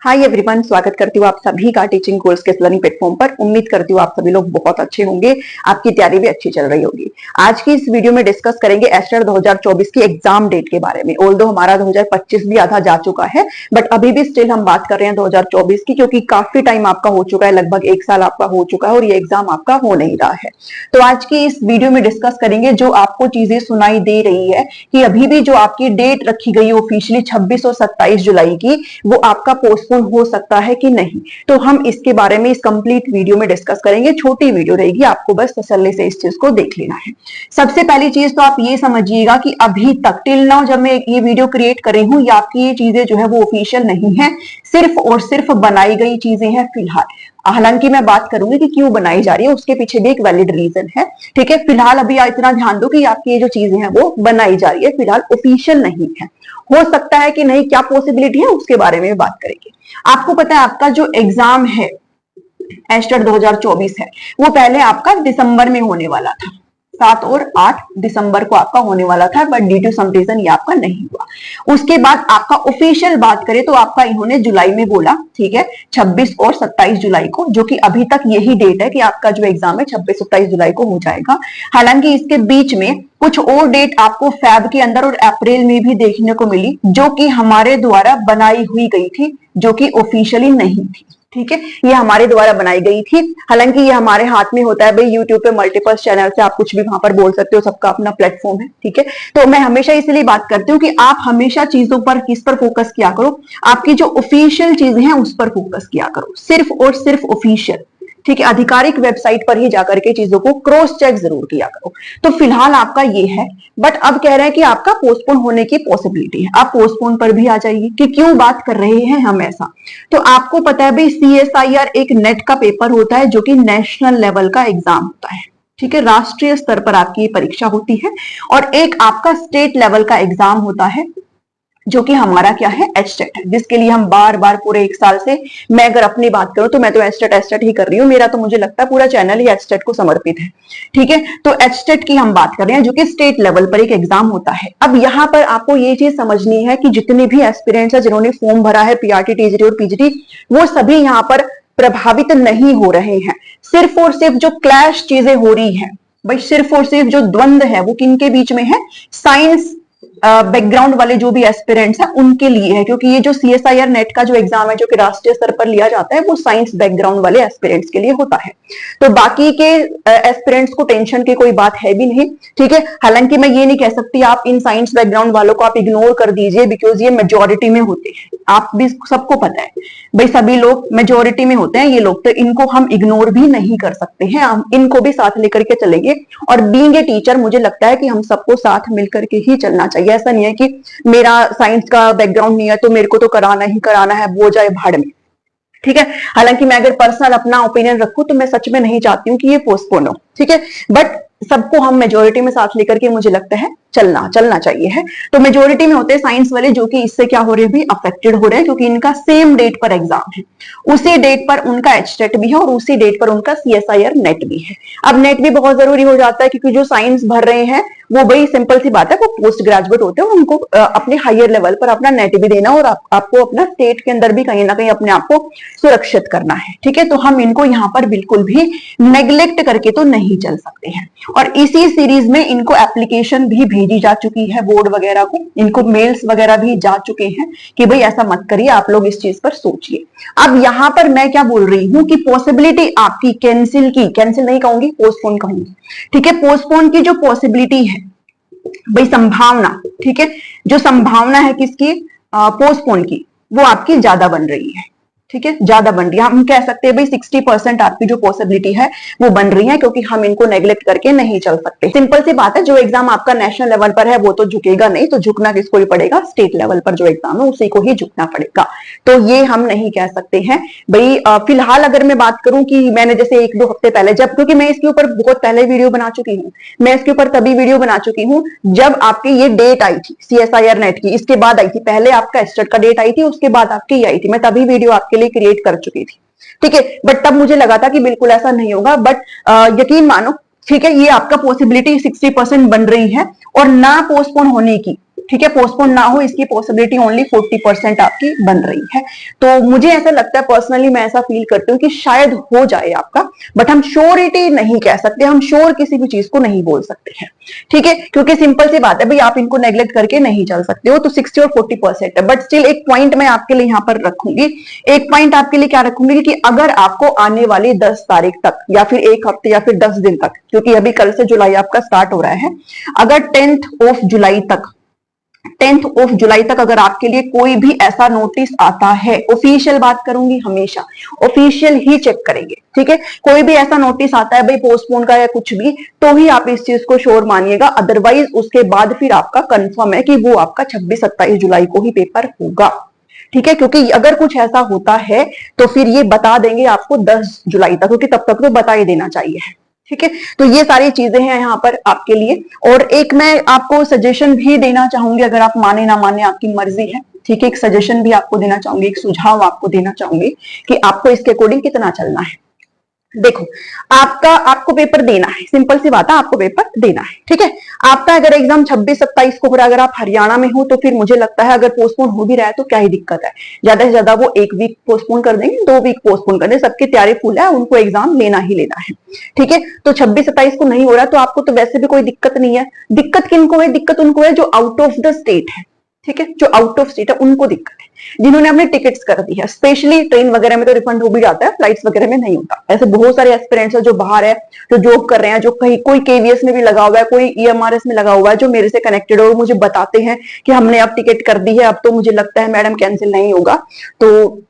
Hi everyone, स्वागत करती हूँ आप सभी का टीचिंग कोर्स के लर्निंग प्लेटफॉर्म पर। उम्मीद करती हूँ आप सभी लोग बहुत अच्छे होंगे, आपकी तैयारी भी अच्छी चल रही होगी। आज की इस वीडियो में डिस्कस करेंगे एस्टेट 2024 की एग्जाम डेट के बारे में। ऑल्दो हमारा 2025 भी आधा जा चुका है, बट अभी भी स्टिल हम बात कर रहे हैं 2024 की, क्योंकि काफी टाइम आपका हो चुका है, लगभग 1 साल आपका हो चुका है और ये एग्जाम आपका हो नहीं रहा है। तो आज की इस वीडियो में डिस्कस करेंगे जो आपको चीजें सुनाई दे रही है कि अभी भी जो आपकी डेट रखी गई ऑफिशियली 26 और 27 जुलाई की, वो आपका पोस्टपोन हो सकता है कि नहीं। तो हम इसके बारे में इस कंप्लीट वीडियो में डिस्कस करेंगे। छोटी वीडियो रहेगी, आपको बस तसल्ली से इस चीज को देख लेना है। सबसे पहली चीज तो आप ये समझिएगा कि अभी तक टिल नाउ जब मैं ये वीडियो क्रिएट कर रही हूं, या आपकी ये चीजें जो है वो ऑफिशियल नहीं है, सिर्फ और सिर्फ बनाई गई चीजें हैं फिलहाल। हालांकि मैं बात करूंगी कि क्यों बनाई जा रही है, उसके पीछे भी एक वैलिड रीजन है। ठीक है, फिलहाल अभी इतना ध्यान दो कि आपकी ये जो चीजें हैं वो बनाई जा रही है, फिलहाल ऑफिशियल नहीं है। हो सकता है कि नहीं, क्या पॉसिबिलिटी है उसके बारे में बात करेंगे। आपको पता है आपका जो एग्जाम है एस्टेट 2024 है, वो पहले आपका दिसंबर में होने वाला था। 7 और 8 दिसंबर को आपका होने वाला था, but due to some reason ये आपका नहीं हुआ। उसके बाद आपका ऑफिशियल बात करें तो आपका इन्होंने जुलाई में बोला, ठीक है, 26 और 27 जुलाई को, जो कि अभी तक यही डेट है कि आपका जो एग्जाम है 26-27 जुलाई को हो जाएगा। हालांकि इसके बीच में कुछ और डेट आपको फेब के अंदर और अप्रैल में भी देखने को मिली, जो कि हमारे द्वारा बनाई हुई गई थी, जो कि ऑफिशियली नहीं थी। ठीक है, ये हमारे द्वारा बनाई गई थी। हालांकि ये हमारे हाथ में होता है भाई, यूट्यूब पे मल्टीपल चैनल से आप कुछ भी वहां पर बोल सकते हो, सबका अपना प्लेटफॉर्म है। ठीक है, तो मैं हमेशा इसलिए बात करती हूँ कि आप हमेशा चीजों पर किस पर फोकस किया करो, आपकी जो ऑफिशियल चीजें हैं उस पर फोकस किया करो, सिर्फ और सिर्फ ऑफिशियल। ठीक है, आधिकारिक वेबसाइट पर ही जाकर के चीजों को क्रॉस चेक जरूर किया करो। तो फिलहाल आपका ये है, बट अब कह रहे हैं कि आपका पोस्टपोन होने की पॉसिबिलिटी है। आप पोस्टपोन पर भी आ जाइए कि क्यों बात कर रहे हैं हम ऐसा। तो आपको पता है भाई, CSIR एक नेट का पेपर होता है, जो कि नेशनल लेवल का एग्जाम होता है। ठीक है, राष्ट्रीय स्तर पर आपकी ये परीक्षा होती है। और एक आपका स्टेट लेवल का एग्जाम होता है, जो कि हमारा क्या है, एस्टेट है, जिसके लिए हम बार बार पूरे 1 साल से, मैं अगर अपनी बात करूं तो मैं तो एस्टेट ही कर रही हूँ। मेरा तो मुझे लगता है पूरा चैनल ही एस्टेट को समर्पित है। ठीक है, तो एस्टेट की हम बात कर रहे हैं, जो कि स्टेट लेवल पर एक एग्जाम होता है। अब यहाँ पर आपको ये चीज समझनी है कि जितने भी एस्पिरेंट्स है जिन्होंने फॉर्म भरा है PRT, TGT और PGT, वो सभी यहाँ पर प्रभावित नहीं हो रहे हैं। सिर्फ और सिर्फ जो क्लैश चीजें हो रही है भाई, सिर्फ और सिर्फ जो द्वंद है वो किनके बीच में है, साइंस बैकग्राउंड वाले जो भी एस्पिरेंट्स हैं उनके लिए है। क्योंकि ये जो CSIR नेट का जो एग्जाम है, जो कि राष्ट्रीय स्तर पर लिया जाता है, वो साइंस बैकग्राउंड वाले एस्पिरेंट्स के लिए होता है। तो बाकी के एस्पिरेंट्स को टेंशन की कोई बात है भी नहीं। ठीक है, हालांकि मैं ये नहीं कह सकती आप इन साइंस बैकग्राउंड वालों को आप इग्नोर कर दीजिए, बिकॉज ये मेजोरिटी में होते हैं। आप भी सबको पता है भाई, सभी लोग मेजोरिटी में होते हैं ये लोग, तो इनको हम इग्नोर भी नहीं कर सकते हैं, हम इनको भी साथ लेकर के चलेंगे। और बीइंग ए टीचर मुझे लगता है कि हम सबको साथ मिलकर के ही चलना चाहिए। ऐसा नहीं है कि मेरा साइंस का बैकग्राउंड नहीं है तो मेरे को तो कराना ही कराना है, वो जाए भाड़ में। ठीक है, हालांकि मैं अगर पर्सनल अपना ओपिनियन रखूं तो मैं सच में नहीं चाहती हूं कि ये पोस्टपोन हो। ठीक है, बट सबको हम मेजोरिटी में साथ लेकर के मुझे लगता है चलना चाहिए है। तो मेजोरिटी में होते हैं साइंस वाले, जो कि इससे क्या हो रहे हैं भी, अफेक्टेड हो रहे हैं, क्योंकि इनका सेम डेट पर एग्जाम है, उसी डेट पर उनका एचटेट भी है और उसी डेट पर उनका CSIR नेट भी है। अब नेट भी बहुत जरूरी हो जाता है, क्योंकि जो साइंस भर रहे हैं वो बड़ी सिंपल सी बात है, वो पोस्ट ग्रेजुएट होते हैं, उनको अपने हायर लेवल पर अपना नेट भी देना और आपको अपना स्टेट के अंदर भी कहीं ना कहीं अपने आप को सुरक्षित करना है। ठीक है, तो हम इनको यहाँ पर बिल्कुल भी नेग्लेक्ट करके तो नहीं चल सकते हैं। और इसी सीरीज में इनको एप्लीकेशन भी भेजी जा चुकी है, बोर्ड वगैरह को, इनको मेल्स वगैरह भी जा चुके हैं कि भाई ऐसा मत करिए, आप लोग इस चीज पर सोचिए। अब यहाँ पर मैं क्या बोल रही हूँ कि पॉसिबिलिटी आपकी कैंसिल नहीं कहूंगी, पोस्टपोन कहूंगी। ठीक है, पोस्टपोन की जो पॉसिबिलिटी है भाई, संभावना, ठीक है, जो संभावना है किसकी, पोस्टपोन की, वो आपकी ज्यादा बन रही है। ठीक है, ज्यादा बन रही है। हम कह सकते हैं भाई 60% आपकी जो पॉसिबिलिटी है वो बन रही है, क्योंकि हम इनको नेग्लेक्ट करके नहीं चल सकते। सिंपल सी बात है, जो एग्जाम आपका नेशनल लेवल पर है वो तो झुकेगा नहीं, तो झुकना किसको ही पड़ेगा, स्टेट लेवल पर जो एग्जाम है उसी को ही झुकना पड़ेगा। तो ये हम नहीं कह सकते हैं भाई। फिलहाल अगर मैं बात करूं कि मैंने जैसे 1-2 हफ्ते पहले, जब, क्योंकि मैं इसके ऊपर बहुत पहले वीडियो बना चुकी हूँ, मैं इसके ऊपर तभी वीडियो बना चुकी हूँ जब आपकी ये डेट आई थी CSIR नेट की, इसके बाद आई थी, पहले आपका एस्टेट का डेट आई थी, उसके बाद आपकी आई थी, मैं तभी वीडियो आपके लिए क्रिएट कर चुकी थी। ठीक है, बट तब मुझे लगा था कि बिल्कुल ऐसा नहीं होगा, बट यकीन मानो, ठीक है, ये आपका पॉसिबिलिटी 60% बन रही है। और ना पोस्टपोन होने की ठीक है, पोस्टपोन ना हो इसकी पॉसिबिलिटी ओनली 40% आपकी बन रही है। तो मुझे ऐसा लगता है, पर्सनली मैं ऐसा फील करती हूँ कि शायद हो जाए आपका, बट हम श्योरिटी नहीं कह सकते, हम श्योर किसी भी चीज को नहीं बोल सकते हैं। ठीक है, क्योंकि सिंपल सी बात है भाई, आप इनको नेग्लेक्ट करके नहीं चल सकते हो। तो 60 और 40% है, बट स्टिल एक पॉइंट मैं आपके लिए यहाँ पर रखूंगी। एक पॉइंट आपके लिए क्या रखूंगी कि अगर आपको आने वाली 10 तारीख तक या फिर एक हफ्ते या फिर 10 दिन तक, क्योंकि अभी कल से जुलाई आपका स्टार्ट हो रहा है, अगर 10th ऑफ जुलाई तक अगर आपके लिए कोई भी ऐसा नोटिस आता है, ऑफिशियल बात करूंगी, हमेशा ऑफिशियल ही चेक करेंगे। ठीक है, कोई भी ऐसा नोटिस आता है भाई पोस्टपोन का या कुछ भी, तो ही आप इस चीज को श्योर मानिएगा। अदरवाइज उसके बाद फिर आपका कंफर्म है कि वो आपका 26-27 जुलाई को ही पेपर होगा। ठीक है, क्योंकि अगर कुछ ऐसा होता है तो फिर ये बता देंगे आपको 10 जुलाई तक, क्योंकि तब तक तो बता ही देना चाहिए। ठीक है, तो ये सारी चीजें हैं यहाँ पर आपके लिए। और एक मैं आपको सजेशन भी देना चाहूंगी, अगर आप माने ना माने आपकी मर्जी है। ठीक है, एक सजेशन भी आपको देना चाहूंगी, एक सुझाव आपको देना चाहूंगी कि आपको इसके अकॉर्डिंग कितना चलना है। देखो, आपको पेपर देना है, सिंपल सी बात है, आपको पेपर देना है। ठीक है, आपका अगर एग्जाम 26-27 को हो रहा है, अगर आप हरियाणा में हो तो फिर मुझे लगता है अगर पोस्टपोन हो भी रहा है तो क्या ही दिक्कत है, ज्यादा से ज्यादा वो 1 वीक पोस्टपोन कर देंगे, 2 वीक पोस्टपोन कर देंगे, सबकी तैयारी फुल है, उनको एग्जाम लेना ही लेना है। ठीक है, तो 26-27 को नहीं हो रहा तो आपको तो वैसे भी कोई दिक्कत नहीं है। दिक्कत किनको है? दिक्कत उनको है जो आउट ऑफ द स्टेट है। ठीक है, जो आउट ऑफ स्टेट है उनको दिक्कत है, जिन्होंने अपने टिकट्स कर दी है। स्पेशली ट्रेन वगैरह में तो रिफंड हो भी जाता है, फ्लाइट्स वगैरह में नहीं होता। ऐसे बहुत सारे एस्पिरेंट्स है जो बाहर है, जो जॉब कर रहे हैं, जो कहीं कोई केवीएस में भी लगा हुआ है, कोई ईएमआरएस में लगा हुआ है, जो मेरे से कनेक्टेड है, वो मुझे बताते हैं कि हमने अब टिकट कर दी है, अब तो मुझे लगता है मैडम कैंसिल नहीं होगा। तो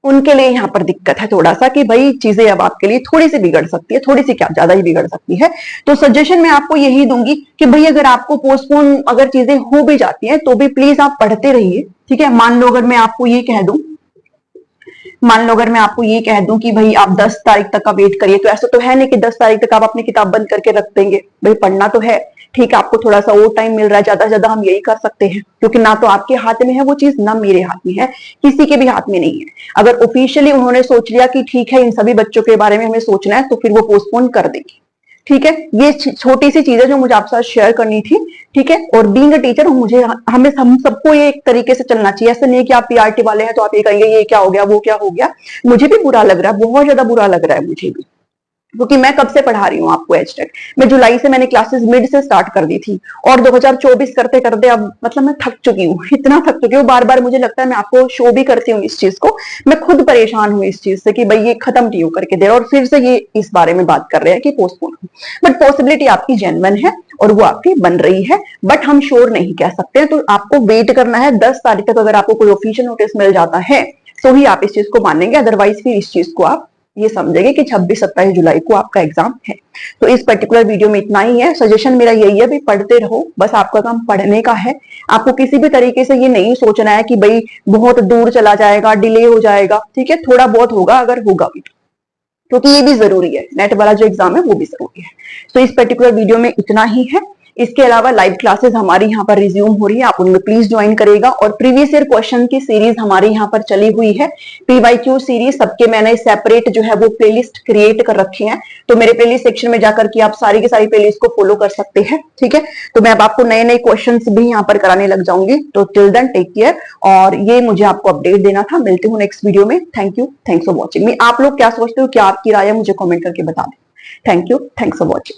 उनके लिए यहाँ पर दिक्कत है थोड़ा सा कि भाई चीजें अब आपके लिए थोड़ी सी बिगड़ सकती है, थोड़ी सी क्या ज्यादा ही बिगड़ सकती है। तो सजेशन मैं आपको यही दूंगी कि भाई अगर आपको पोस्टपोन अगर चीजें हो भी जाती हैं तो भी प्लीज आप पढ़ते रहिए। ठीक है, मान लो अगर मैं आपको ये कह दूं कि भाई आप 10 तारीख तक का वेट करिए, तो ऐसा तो है नहीं कि 10 तारीख तक आप अपनी किताब बंद करके रख देंगे। भाई पढ़ना तो है। ठीक है, आपको थोड़ा सा और टाइम मिल रहा है, ज्यादा से ज्यादा हम यही कर सकते हैं, क्योंकि ना तो आपके हाथ में है वो चीज, ना मेरे हाथ में है, किसी के भी हाथ में नहीं है। अगर ऑफिशियली उन्होंने सोच लिया कि ठीक है इन सभी बच्चों के बारे में हमें सोचना है, तो फिर वो पोस्टपोन कर देंगे। ठीक है, ये छोटी सी चीज है जो मुझे आपके साथ शेयर करनी थी। ठीक है, और बीइंग अ टीचर हम सबको ये एक तरीके से चलना चाहिए। ऐसा नहीं कि आप पीआरटी वाले हैं तो आप ये कहेंगे ये क्या हो गया, वो क्या हो गया। मुझे भी बुरा लग रहा है, बहुत ज्यादा बुरा लग रहा है मुझे भी, क्योंकि मैं कब से पढ़ा रही हूँ आपको एचटेक। मैं जुलाई से मैंने क्लासेस मिड से स्टार्ट कर दी थी, और 2024 करते करते अब मतलब मैं थक चुकी हूँ, इतना थक चुकी हूँ। बार बार मुझे लगता है मैं आपको शो भी करती हूँ इस चीज को, मैं खुद परेशान हूँ इस चीज से कि भाई ये खत्म क्यों करके दे रहा, और फिर से ये इस बारे में बात कर रहे हैं कि पोस्टपोन। बट पॉसिबिलिटी आपकी जेन्युइन है और वो आपकी बन रही है, बट हम श्योर नहीं कह सकते। तो आपको वेट करना है 10 तारीख तक। अगर आपको कोई ऑफिशियल नोटिस मिल जाता है तो ही आप इस चीज को मानेंगे, अदरवाइज फिर इस चीज को आप ये समझेंगे कि 26-27 जुलाई को आपका एग्जाम है। तो इस पर्टिकुलर वीडियो में इतना ही है। सजेशन मेरा यही है, भी पढ़ते रहो, बस आपका काम पढ़ने का है। आपको किसी भी तरीके से ये नहीं सोचना है कि भाई बहुत दूर चला जाएगा, डिले हो जाएगा। ठीक है, थोड़ा बहुत होगा, अगर होगा भी, क्योंकि ये भी जरूरी है, नेट वाला जो एग्जाम है वो भी जरूरी है। तो इस पर्टिकुलर वीडियो में इतना ही है। इसके अलावा लाइव क्लासेस हमारी यहाँ पर रिज्यूम हो रही है, आप उनमें प्लीज ज्वाइन करेगा। और प्रीवियस ईयर क्वेश्चन की सीरीज हमारी यहाँ पर चली हुई है, पीवाईक्यू सीरीज, सबके मैंने सेपरेट जो है वो प्लेलिस्ट क्रिएट कर रखी है। तो मेरे प्लेलिस्ट सेक्शन में जाकर के आप सारी की सारी प्लेलिस्ट को फॉलो कर सकते हैं। ठीक है, तो मैं अब आपको नए नए क्वेश्चन भी यहाँ पर कराने लग जाऊंगी। तो टिल देन टेक केयर, और ये मुझे आपको अपडेट देना था। मिलते हूँ नेक्स्ट वीडियो में। Thank you, thanks for watching. आप लोग क्या सोचते हो, क्या आपकी राय है, मुझे कॉमेंट करके बता दें। Thank you, thanks for watching.